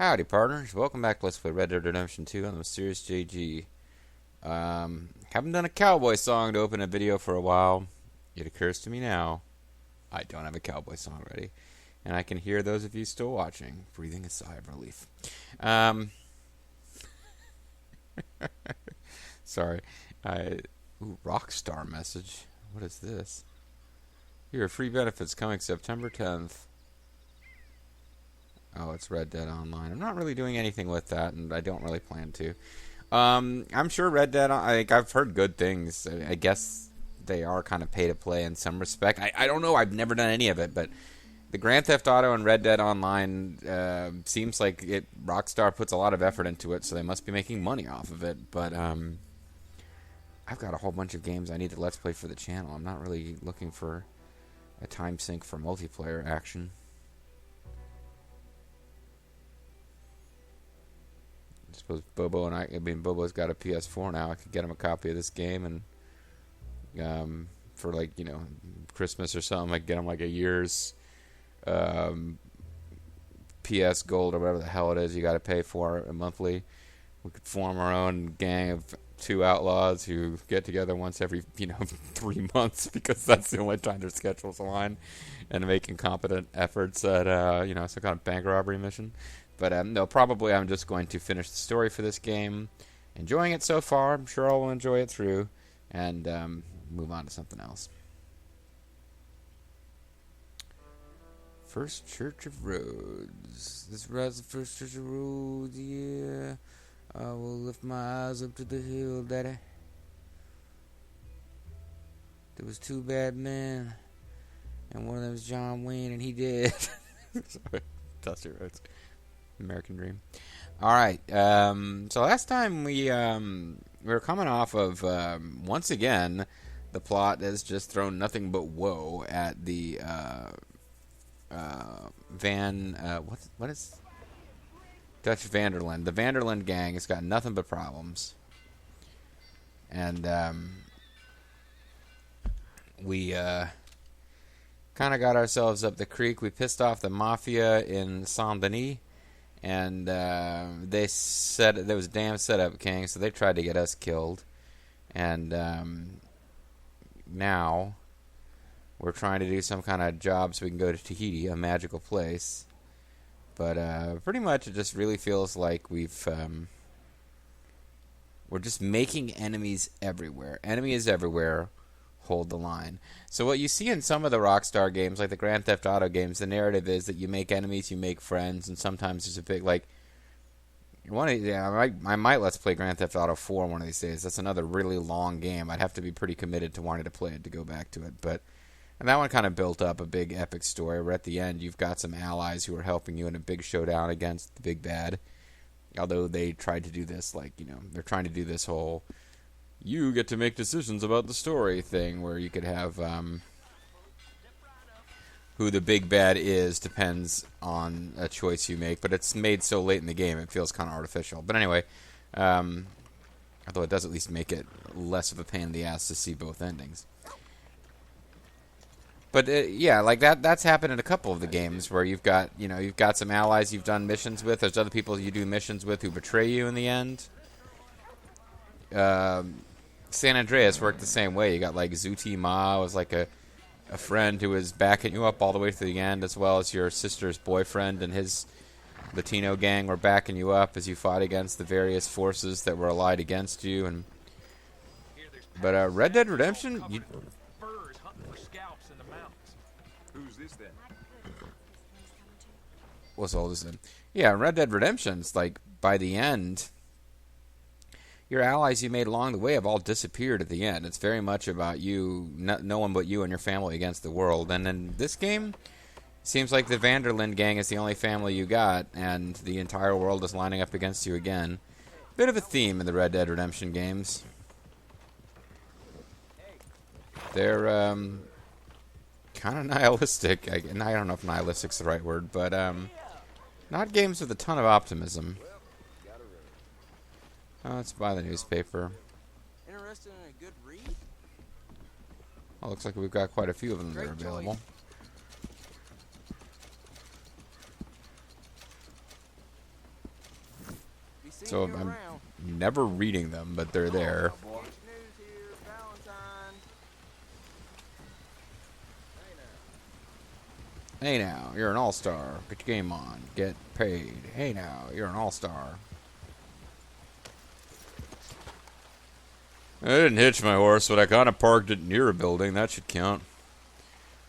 Howdy, partners. Welcome back to Let's Play Red Dead Redemption 2 on the Mysterious JG. Haven't done a cowboy song to open a video for a while. It occurs to me now, I don't have a cowboy song ready. And I can hear those of you still watching, breathing a sigh of relief. Sorry. Ooh, Rockstar message. What is this? Here, free benefits coming September 10th. Oh, it's Red Dead Online. I'm not really doing anything with that, and I don't really plan to. I'm sure Red Dead, I've heard good things. I guess they are kind of pay-to-play in some respect. I don't know. I've never done any of it, but the Grand Theft Auto and Red Dead Online seems like Rockstar puts a lot of effort into it, so they must be making money off of it. But I've got a whole bunch of games I need to Let's Play for the channel. I'm not really looking for a time sink for multiplayer action. I suppose Bobo and Bobo's got a PS4 now. I could get him a copy of this game, and for like, Christmas or something, I could get him like a year's PS Gold or whatever the hell it is you got to pay for monthly. We could form our own gang of two outlaws who get together once every 3 months, because that's the only time their schedules align, and make incompetent efforts at some kind of bank robbery mission. But no, probably I'm just going to finish the story for this game. Enjoying it so far. I'm sure I'll enjoy it through. And move on to something else. First Church of Rhodes. This ride's the first Church of Rhodes, yeah. I will lift my eyes up to the hill, daddy. There was two bad men. And one of them was John Wayne, and he did. Sorry. Dusty Rhodes. American Dream. Alright, so last time we were coming off of, once again, the plot has just thrown nothing but woe at the, what is Dutch Vanderland. The Vanderland gang has got nothing but problems. And, we, kind of got ourselves up the creek. We pissed off the mafia in Saint-Denis. And they said there was a damn setup, King, so they tried to get us killed. And now we're trying to do some kind of job so we can go to Tahiti, a magical place. But pretty much it just really feels like we're just making enemies everywhere. Enemies everywhere. Hold the line. So what you see in some of the Rockstar games, like the Grand Theft Auto games, the narrative is that you make enemies, you make friends, and sometimes there's a big, I might Let's Play Grand Theft Auto 4 one of these days. That's another really long game. I'd have to be pretty committed to wanting to play it to go back to it. And that one kind of built up a big epic story where at the end you've got some allies who are helping you in a big showdown against the big bad. Although they tried to do this, they're trying to do this whole you get to make decisions about the story thing, where you could have who the big bad is depends on a choice you make, but it's made so late in the game it feels kind of artificial. But anyway, although it does at least make it less of a pain in the ass to see both endings. But yeah, like that's happened in a couple of the games where you've got some allies you've done missions with. There's other people you do missions with who betray you in the end. San Andreas worked the same way. You got like Zuti Ma was like a friend who was backing you up all the way to the end, as well as your sister's boyfriend and his Latino gang were backing you up as you fought against the various forces that were allied against you. But Red Dead Redemption, Who's this then? what's all this then? Yeah, Red Dead Redemption's like by the end, your allies you made along the way have all disappeared at the end. It's very much about you, no one but you and your family against the world. And in this game, it seems like the Vanderland gang is the only family you got, and the entire world is lining up against you again. Bit of a theme in the Red Dead Redemption games. They're kind of nihilistic. I don't know if nihilistic's the right word, but not games with a ton of optimism. Let's buy the newspaper. Interested in a good read? Well, looks like we've got quite a few of them that are available. So you I'm around. never reading them, but they're there. News here, Valentine. Hey now. Hey now, you're an all-star. Get your game on. Get paid. Hey now, you're an all-star. I didn't hitch my horse, but I kind of parked it near a building. That should count.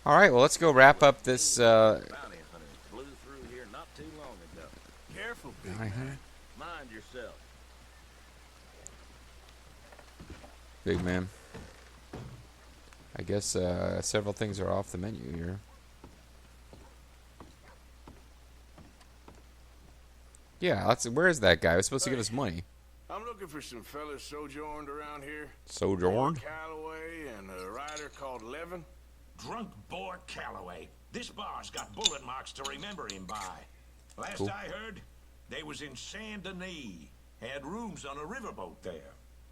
All right, well, let's go wrap up this. Bounty hunters blew through here not too long ago. Careful, big Bounty hunter? man. Mind yourself. Big man. I guess several things are off the menu here. Yeah, where is that guy? He was supposed to give us money. I'm looking for some fellas sojourned around here. Sojourn? Calloway and a rider called Levin. Drunk boy Calloway. This bar's got bullet marks to remember him by. Last Cool. I heard, they was in Saint Denis. Had rooms on a riverboat there.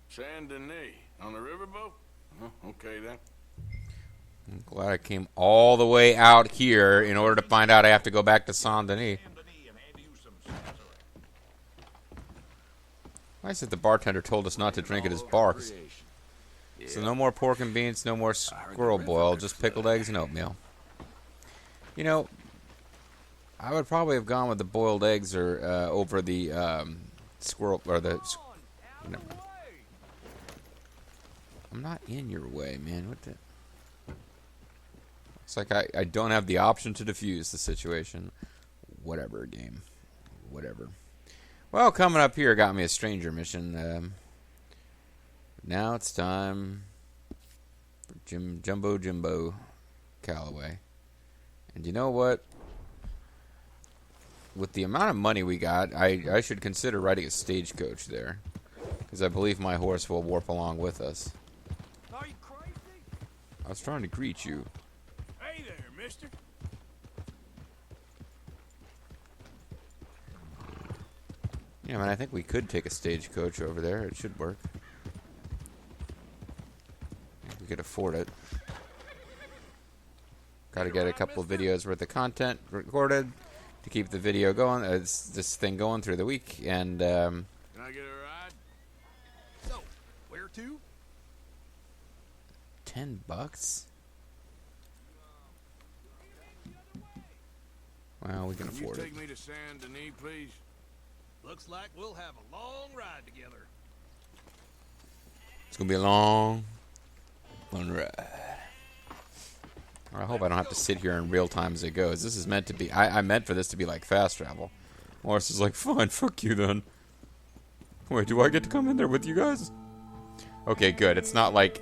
Saint Denis. On the riverboat? Okay then. I'm glad I came all the way out here in order to find out I have to go back to Saint Denis. Saint Denis and hand you some Sazerac. Why is it the bartender told us not to drink at his bar? So no more pork and beans, no more squirrel boil, just pickled eggs and oatmeal. You know, I would probably have gone with the boiled eggs or over the squirrel or the. No. I'm not in your way, man. What the? It's like I don't have the option to defuse the situation. Whatever, game. Whatever. Well, coming up here got me a stranger mission. Now it's time for Jumbo Calloway. And you know what? With the amount of money we got, I should consider riding a stagecoach there. Because I believe my horse will warp along with us. Are you crazy? I was trying to greet you. Hey there, mister. Yeah, man, I think we could take a stagecoach over there. It should work. We could afford it. Got to get a couple of videos worth of content recorded to keep the video going. This thing going through the week, and Can I get a ride? So, where to? $10. Well, we can Can you afford it. take me to Saint Denis, please? Looks like we'll have a long ride together. It's gonna be a long, fun ride. I hope I don't have to sit here in real time as it goes. This is meant to be. I meant for this to be like fast travel. Morris is like, fine, fuck you then. Wait, do I get to come in there with you guys? Okay, good. It's not like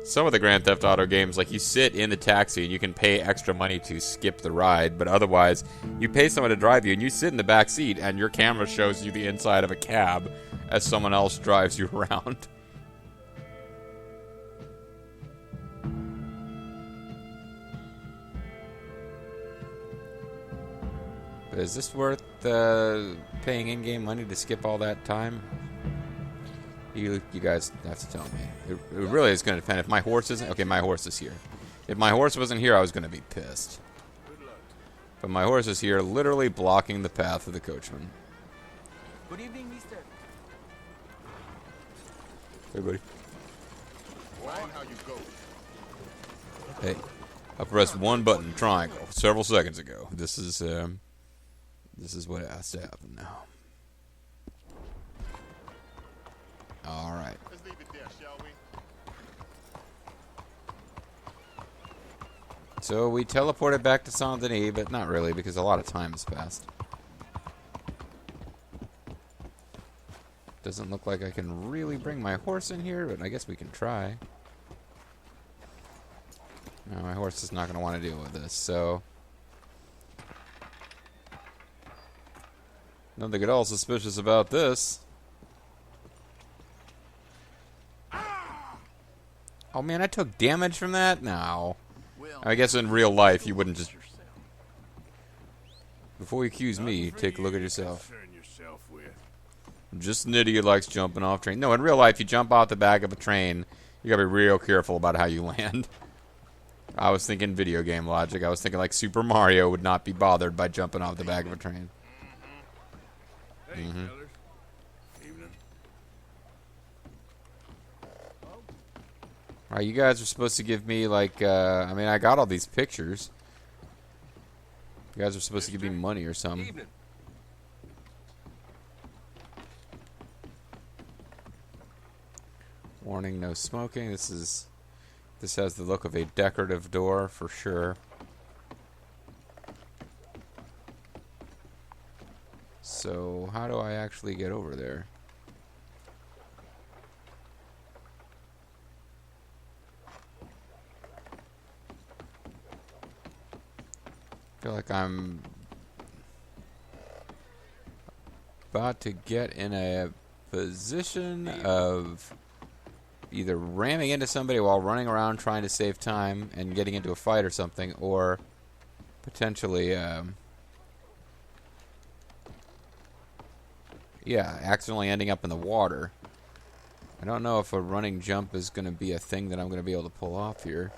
some of the Grand Theft Auto games, like you sit in the taxi and you can pay extra money to skip the ride, but otherwise, you pay someone to drive you and you sit in the back seat and your camera shows you the inside of a cab as someone else drives you around. But is this worth paying in-game money to skip all that time? You guys have to tell me. It really is going to depend. If my horse isn't... Okay, my horse is here. If my horse wasn't here, I was going to be pissed. But my horse is here, literally blocking the path of the coachman. Good evening, mister. Hey, buddy. Mind how you go. Hey, I pressed one button, triangle, several seconds ago. This is what has to happen now. All right. Let's leave it there, shall we? So we teleported back to Saint Denis, but not really because a lot of time has passed. Doesn't look like I can really bring my horse in here, but I guess we can try. No, my horse is not going to want to deal with this, so... Nothing at all suspicious about this. Oh man, I took damage from that? No. I guess in real life you wouldn't just... Before you accuse me, take a look at yourself. Concern yourself with. Just an idiot likes jumping off train. No, in real life, you jump off the back of a train, you gotta be real careful about how you land. I was thinking video game logic. I was thinking like Super Mario would not be bothered by jumping off the back of a train. Hey, fellas. Alright, you guys are supposed to give me, like, I mean, I got all these pictures. You guys are supposed to give me money or something. Evening. Warning, no smoking. This has the look of a decorative door for sure. So, how do I actually get over there? I feel like I'm about to get in a position of either ramming into somebody while running around trying to save time and getting into a fight or something, or potentially, yeah, accidentally ending up in the water. I don't know if a running jump is going to be a thing that I'm going to be able to pull off here.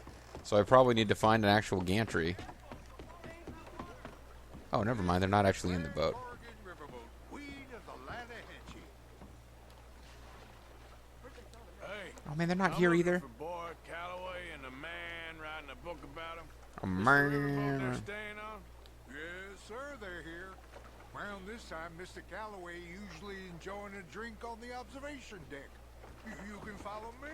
So I probably need to find an actual gantry. Oh, never mind. They're not actually in the boat. Oh, man, they're not here either. For Boy Calloway and the man writing a book about him. Oh, They're staying on? Yes, sir, they're here. Around this time, Mr. Calloway usually enjoying a drink on the observation deck. You can follow me.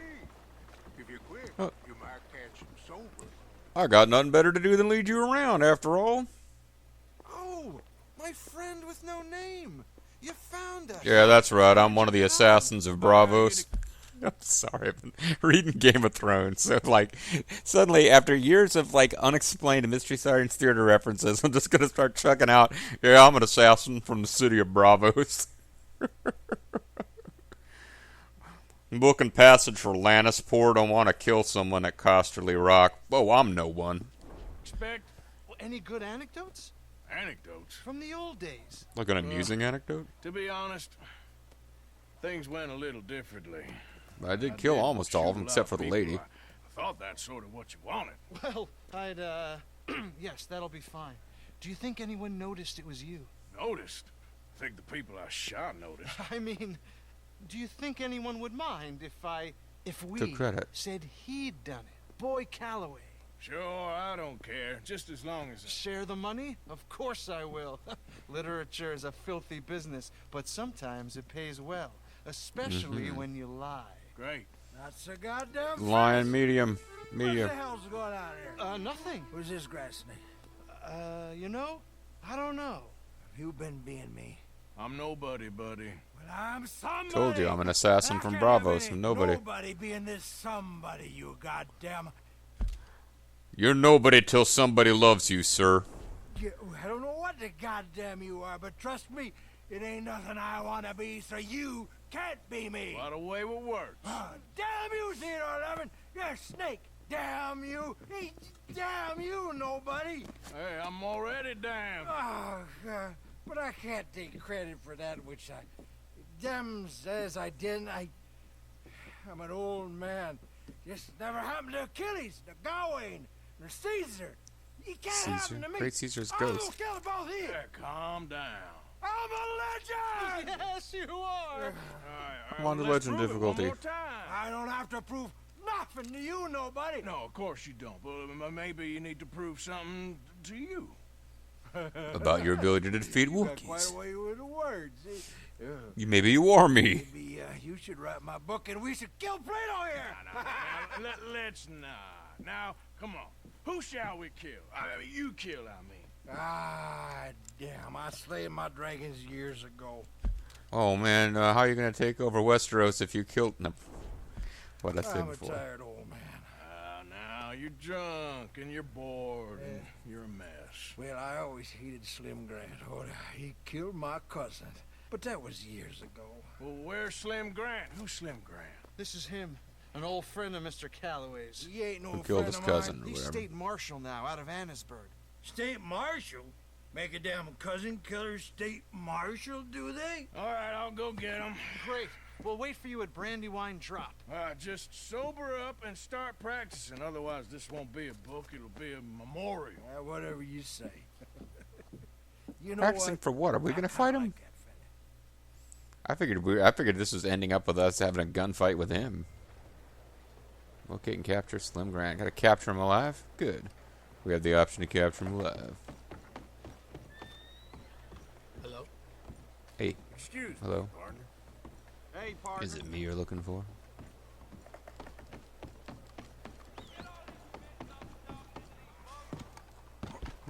If you're quick, you might catch him sober. I got nothing better to do than lead you around, after all. Oh, my friend with no name. You found us. Yeah, that's right. I'm one of the assassins of Bravos. I'm sorry, I've been reading Game of Thrones, so, like, suddenly, after years of, like, unexplained Mystery Science Theater references, I'm just gonna start chucking out, yeah, I'm an assassin from the city of Bravos. Booking passage for Lannisport. Don't want to kill someone at Costerly Rock. Oh, I'm no one. Expect Well, any good anecdotes? anecdotes. From the old days. Like an amusing anecdote? To be honest, things went a little differently. I did kill almost all of them, except for the lady. I thought that's sort of what you wanted. Well, I'd, yes, that'll be fine. Do you think anyone noticed it was you? Noticed? I think the people I shot noticed. I mean, do you think anyone would mind if we Took credit. said he'd done it? Boy Calloway. Sure, I don't care. Just as long as... Share the money? Of course I will. Literature is a filthy business, but sometimes it pays well, especially when you lie. Great. That's a goddamn Lion medium. What the Medium. hell's going on here? Nothing. Who's this grass snake? You know? I don't know. Have you been being me? I'm nobody, buddy. Well, I'm somebody. Told you, I'm an assassin I from can't Bravos, have from any nobody. Nobody being this somebody, you goddamn. You're nobody till somebody loves you, sir. I don't know what the goddamn you are, but trust me, it ain't nothing I want to be, so you can't be me. What a way with words. Damn you, Theodore Levin! You're a snake! Damn you! Damn you, nobody! Hey, I'm already damned. Oh, God. But I can't take credit for that which I... Dem says I didn't. I'm an old man. This never happened to Achilles, to Gawain, or Caesar. It can't Caesar? happen to me. Great Caesar's I'm ghost. gonna kill them both here. Yeah, calm down. I'm a legend! Yes, you are. All right, I'm on the let's legend prove it difficulty. One more time. I don't have to prove nothing to you, nobody. No, of course you don't. But maybe you need to prove something to you. About your ability to defeat You got quite Wookiees. a way with the words. Maybe you are me. Maybe you should write my book and we should kill Plato here. Let's not. Now, come on. Who shall we kill? I mean, you kill, I mean. Ah, damn. I slayed my dragons years ago. Oh man, how are you gonna take over Westeros if you killed? No. What I said I'm a before. tired old man. Now you're drunk and you're bored and you're a mess. Well, I always hated Slim Grant. Oh, he killed my cousin. But that was years ago. Well, where's Slim Grant? Who's Slim Grant? This is him, an old friend of Mr. Calloway's. He ain't no Who killed friend his of cousin? mine. He's Whatever. state marshal now, out of Annisburg. State marshal? Make a damn cousin killer state marshal, do they? All right, I'll go get him. Great. We'll wait for you at Brandywine Drop. Just sober up and start practicing. Otherwise, this won't be a book. It'll be a memorial. Whatever you say. You know Practicing what? for what? Are we gonna fight him? like that fella. I figured this was ending up with us having a gunfight with him. Locate and capture Slim Grant. Gotta capture him alive? Good. We have the option to capture him alive. Hello? Hey. Excuse me, Hello. partner. Hey, partner. Is it me you're looking for?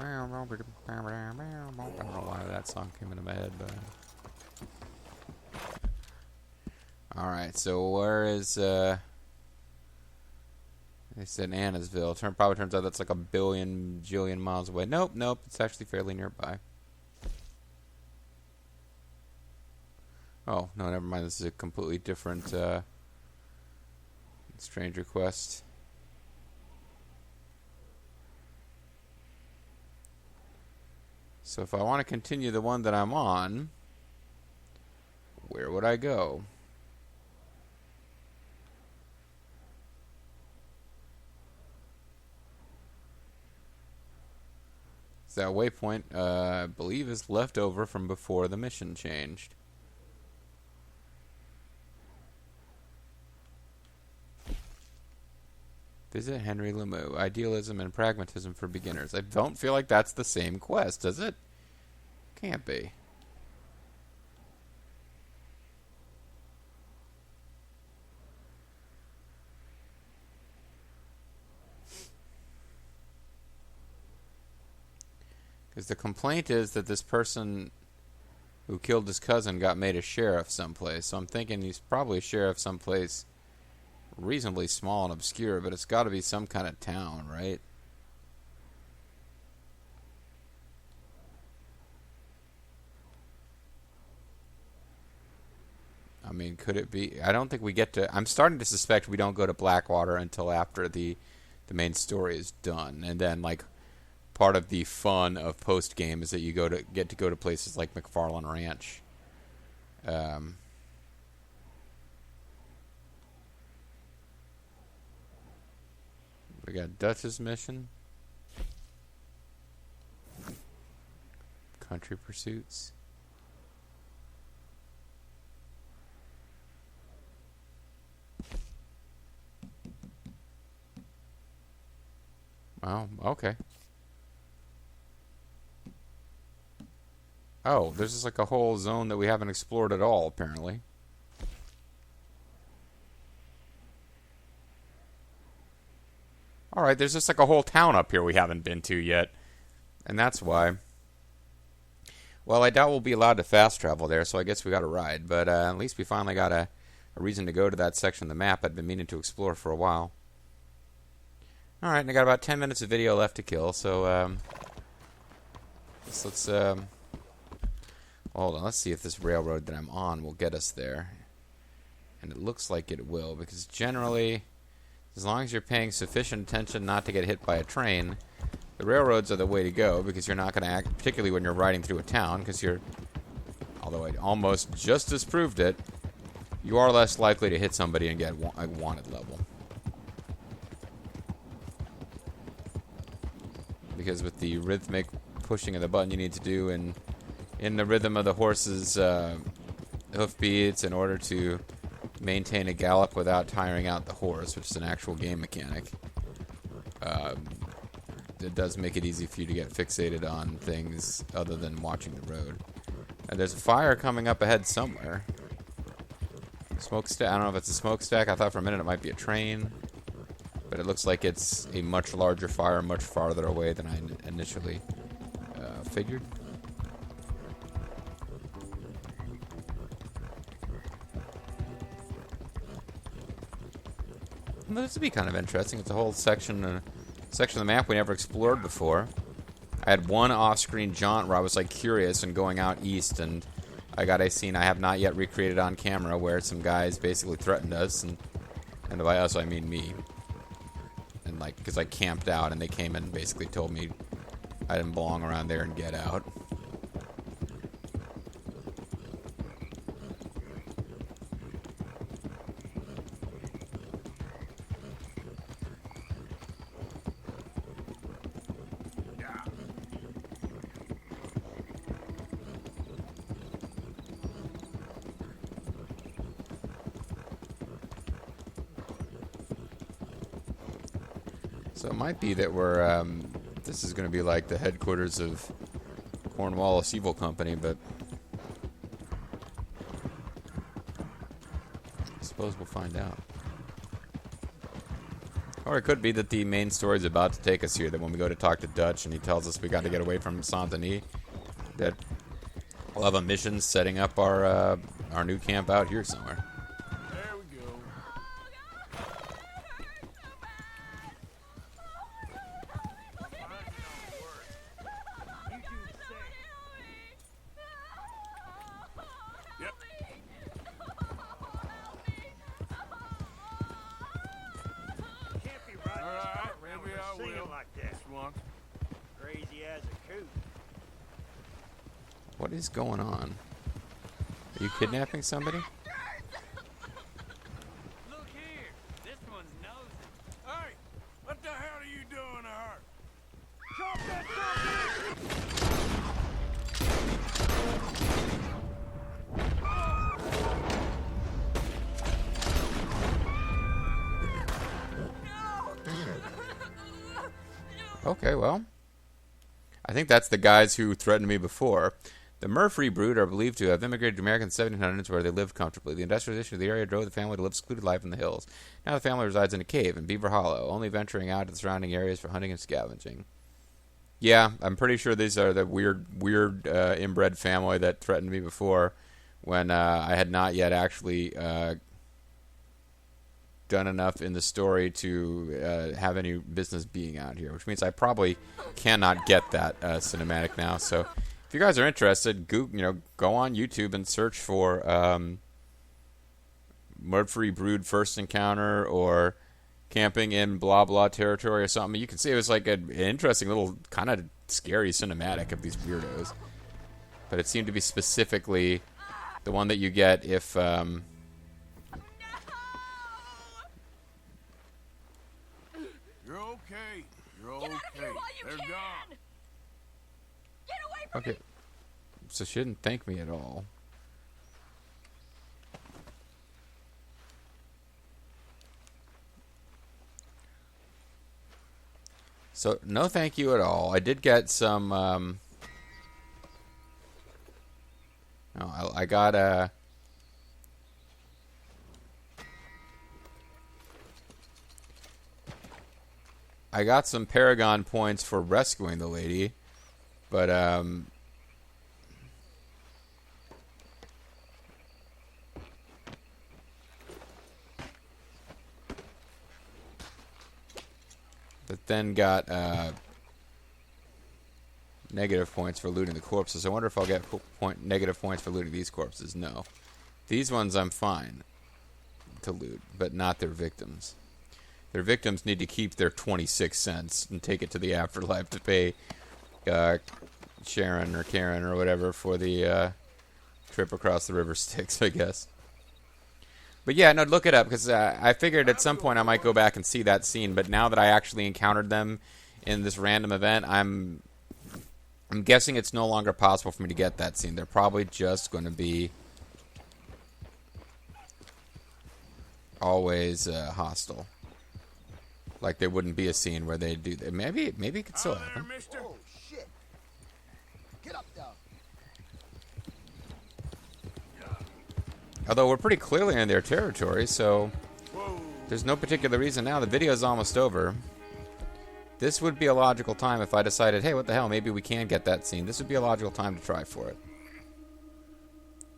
I don't know why that song came into my head, but... Alright, so where is, They said Annisville. Probably turns out that's like a jillion miles away. Nope, it's actually fairly nearby. Oh, no, never mind. This is a completely different, strange request. So if I want to continue the one that I'm on, where would I go? So that waypoint, I believe, is left over from before the mission changed. Visit Henry Lemieux. Idealism and Pragmatism for Beginners. I don't feel like that's the same quest, does it? Can't be. Because the complaint is that this person who killed his cousin got made a sheriff someplace. So I'm thinking he's probably a sheriff someplace reasonably small and obscure, but it's got to be some kind of town, right? I mean, could it be? I don't think we get to... I'm starting to suspect we don't go to Blackwater until after the main story is done. And then, like, part of the fun of post-game is that you get to go to places like McFarland Ranch. We got Dutch's mission. Country Pursuits. Oh, okay. Oh, there's just like a whole zone that we haven't explored at all, apparently. Alright, there's just like a whole town up here we haven't been to yet. And that's why. Well, I doubt we'll be allowed to fast travel there, so I guess we got a ride. But at least we finally got a reason to go to that section of the map I'd been meaning to explore for a while. Alright, and I got about 10 minutes of video left to kill, so let's hold on, let's see if this railroad that I'm on will get us there. And it looks like it will, because generally, as long as you're paying sufficient attention not to get hit by a train, the railroads are the way to go, because you're not going to act, particularly when you're riding through a town, because you're, although I almost just disproved it, you are less likely to hit somebody and get a wanted level. Because with the rhythmic pushing of the button you need to do in the rhythm of the horse's hoofbeats in order to maintain a gallop without tiring out the horse, which is an actual game mechanic, it does make it easy for you to get fixated on things other than watching the road. And there's a fire coming up ahead somewhere. Smokestack. I don't know if it's a smokestack. I thought for a minute it might be a train. But it looks like it's a much larger fire, much farther away than I initially figured. Well, this would be kind of interesting. It's a whole section of the map we never explored before. I had one off-screen jaunt where I was like curious and going out east, and I got a scene I have not yet recreated on camera where some guys basically threatened us, and by us I mean me. And like, because I camped out and they came in and basically told me I didn't belong around there and get out. So it might be that we're, this is going to be like the headquarters of Cornwallis Evil Company, but I suppose we'll find out. Or it could be that the main story is about to take us here, that when we go to talk to Dutch and he tells us we got to get away from Saint-Denis, that we'll have a mission setting up our new camp out here somewhere. There we go. Yep. Can't be riding All this right, cart around maybe with I a single will. like that. This one. Crazy as a coot. What is going on? Are you kidnapping somebody? Look here, this one's nosy. Hey, what the hell are you doing to her? Chop that son Okay, well, I think that's the guys who threatened me before. The Murphy brood are believed to have immigrated to America in the 1700s, where they lived comfortably. The industrialization of the area drove the family to live secluded life in the hills. Now the family resides in a cave in Beaver Hollow, only venturing out to the surrounding areas for hunting and scavenging. Yeah, I'm pretty sure these are the weird inbred family that threatened me before, when I had not yet actually done enough in the story to have any business being out here, which means I probably cannot get that cinematic now. So if you guys are interested, go on YouTube and search for Murphy Brood First Encounter or Camping in Blah Blah Territory or something. You can see it was like an interesting little kind of scary cinematic of these weirdos. But it seemed to be specifically the one that you get if You're okay. You're okay. Get out of here while you They're can! gone. Get away from okay, so she didn't thank me at all. So no thank you at all. I did get some I got some Paragon points for rescuing the lady, but then got negative points for looting the corpses. I wonder if I'll get negative points for looting these corpses. No. These ones I'm fine to loot, but not their victims. Their victims need to keep their 26 cents and take it to the afterlife to pay Sharon or Karen or whatever for the trip across the river Styx, I guess. But yeah, no, look it up, because I figured at some point I might go back and see that scene, but now that I actually encountered them in this random event, I'm guessing it's no longer possible for me to get that scene. They're probably just going to be always hostile. Like there wouldn't be a scene where they do that. Maybe it could still There, happen. mister. Oh, shit. Get up, dog. Although we're pretty clearly in their territory, so Whoa. there's no particular reason now. The video's almost over. This would be a logical time if I decided, hey, what the hell, maybe we can get that scene. This would be a logical time to try for it.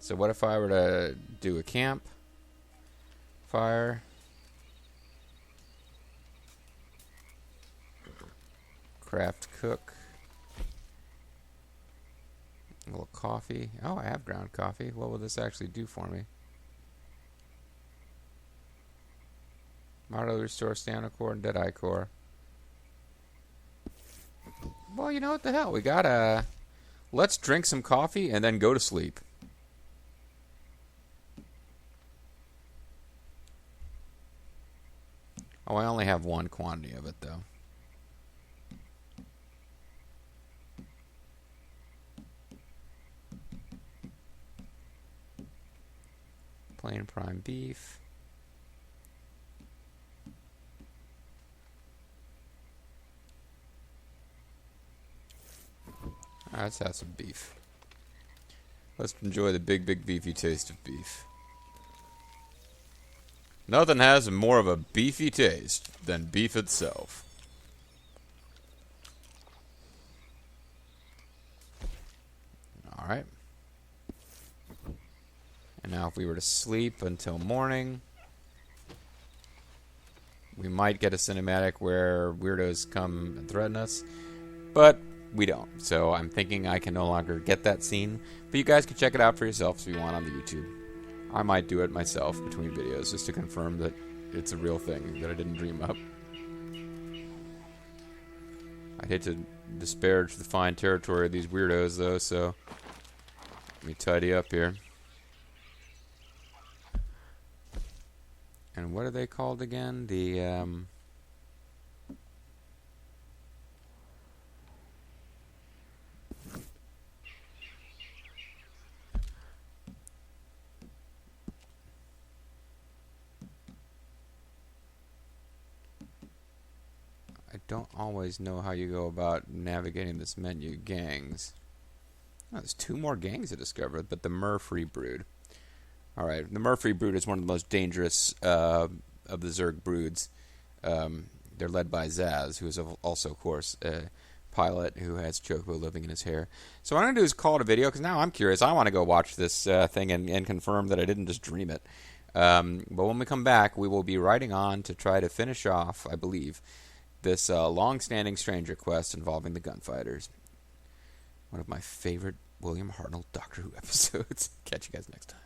So what if I were to do a camp? Fire. Craft cook. A little coffee. Oh, I have ground coffee. What will this actually do for me? Auto restore stamina core and deadeye core. Well, you know what the hell? We gotta... Let's drink some coffee and then go to sleep. Oh, I only have one quantity of it, though. Plain prime beef. Let's have some beef. Let's enjoy the big, big beefy taste of beef. Nothing has more of a beefy taste than beef itself. Alright. And now if we were to sleep until morning, we might get a cinematic where weirdos come and threaten us. But we don't. So I'm thinking I can no longer get that scene. But you guys can check it out for yourselves if you want on the YouTube. I might do it myself between videos just to confirm that it's a real thing, that I didn't dream up. I'd hate to disparage the fine territory of these weirdos, though, so let me tidy up here. And what are they called again? The, I don't always know how you go about navigating this menu. Gangs. Oh, there's 2 more gangs to discover, but the Murphy Brood. Alright, the Murphy Brood is one of the most dangerous of the Zerg broods. They're led by Zaz, who is also, of course, a pilot who has Choco living in his hair. So what I'm going to do is call it a video, because now I'm curious. I want to go watch this thing and confirm that I didn't just dream it. But when we come back, we will be riding on to try to finish off, I believe, this long-standing Stranger quest involving the gunfighters. One of my favorite William Hartnell Doctor Who episodes. Catch you guys next time.